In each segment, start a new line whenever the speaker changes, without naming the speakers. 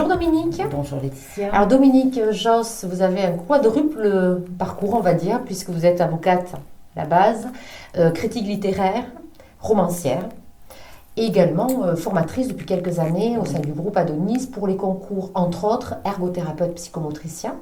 Bonjour Dominique.
Bonjour Laetitia.
Alors Dominique Josse, vous avez un quadruple parcours, on va dire, puisque vous êtes avocate à la base, critique littéraire, romancière, et également formatrice depuis quelques années au sein du groupe Adonis pour les concours, entre autres, ergothérapeute psychomotricien.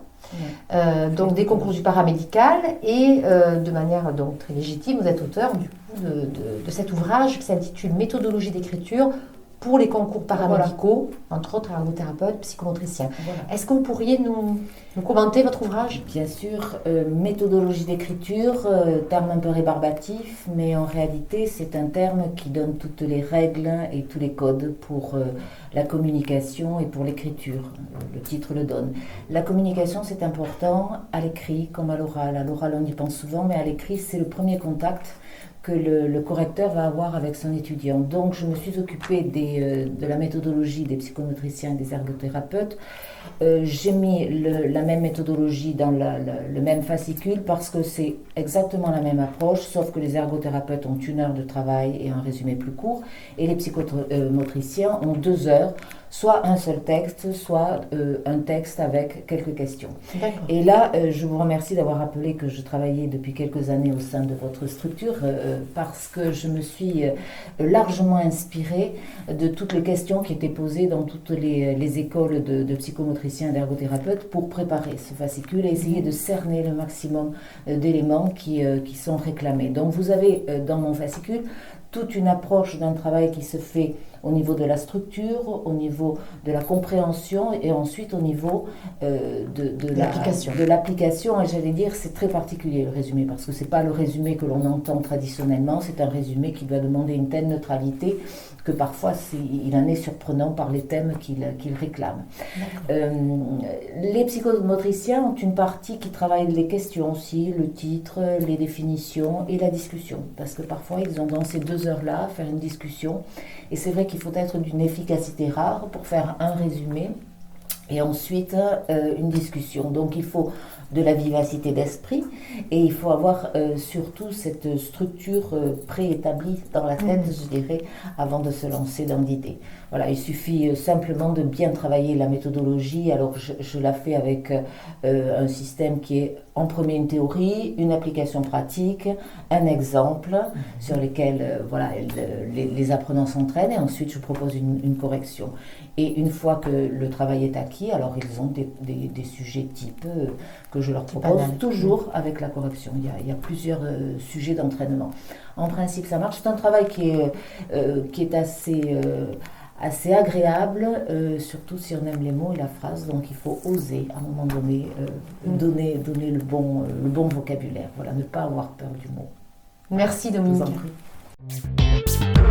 Donc des concours du paramédical et de manière donc très légitime, vous êtes auteur du coup de cet ouvrage qui s'intitule Méthodologie d'écriture pour les concours paramédicaux, entre autres ergothérapeute, psychomotricien. Voilà. Est-ce que vous pourriez nous commenter votre ouvrage ?
Bien sûr, méthodologie d'écriture, terme un peu rébarbatif, mais en réalité c'est un terme qui donne toutes les règles et tous les codes pour la communication et pour l'écriture. Le titre le donne. La communication c'est important à l'écrit comme à l'oral. À l'oral on y pense souvent, mais à l'écrit c'est le premier contact que le correcteur va avoir avec son étudiant. Donc je me suis occupée de la méthodologie des psychomotriciens et des ergothérapeutes. J'ai mis la même méthodologie dans le même fascicule parce que c'est exactement la même approche, sauf que les ergothérapeutes ont 1 heure de travail et un résumé plus court, et les psychomotriciens ont 2 heures, soit un seul texte, soit un texte avec quelques questions. Et là, je vous remercie d'avoir rappelé que je travaillais depuis quelques années au sein de votre structure parce que je me suis largement inspirée de toutes les questions qui étaient posées dans toutes les écoles de psychomotriciens et d'ergothérapeutes pour préparer ce fascicule et essayer de cerner le maximum d'éléments qui sont réclamés. Donc vous avez dans mon fascicule toute une approche d'un travail qui se fait au niveau de la structure, au niveau de la compréhension et ensuite au niveau de l'application. Et j'allais dire, c'est très particulier le résumé parce que ce n'est pas le résumé que l'on entend traditionnellement, c'est un résumé qui doit demander une telle neutralité que parfois il en est surprenant par les thèmes qu'il réclame. Les psychomotriciens ont une partie qui travaille les questions aussi, le titre, les définitions et la discussion. Parce que parfois ils ont dans ces 2 heures-là faire une discussion. Et c'est vrai qu'il faut être d'une efficacité rare pour faire un résumé et ensuite une discussion. Donc il faut de la vivacité d'esprit et il faut avoir surtout cette structure préétablie dans la tête, je dirais, avant de se lancer dans l'idée. Voilà, il suffit simplement de bien travailler la méthodologie. Alors je la fais avec un système qui est en premier une théorie, une application pratique, un exemple sur lequel les apprenants s'entraînent et ensuite je propose une correction. Et une fois que le travail est acquis, alors ils ont des sujets types que je leur propose, toujours avec la correction. Il y a plusieurs sujets d'entraînement. En principe, ça marche. C'est un travail qui est assez agréable, surtout si on aime les mots et la phrase. Donc il faut oser, à un moment donné, donner le bon vocabulaire. Voilà, ne pas avoir peur du mot.
Merci Dominique.
Je vous en prie.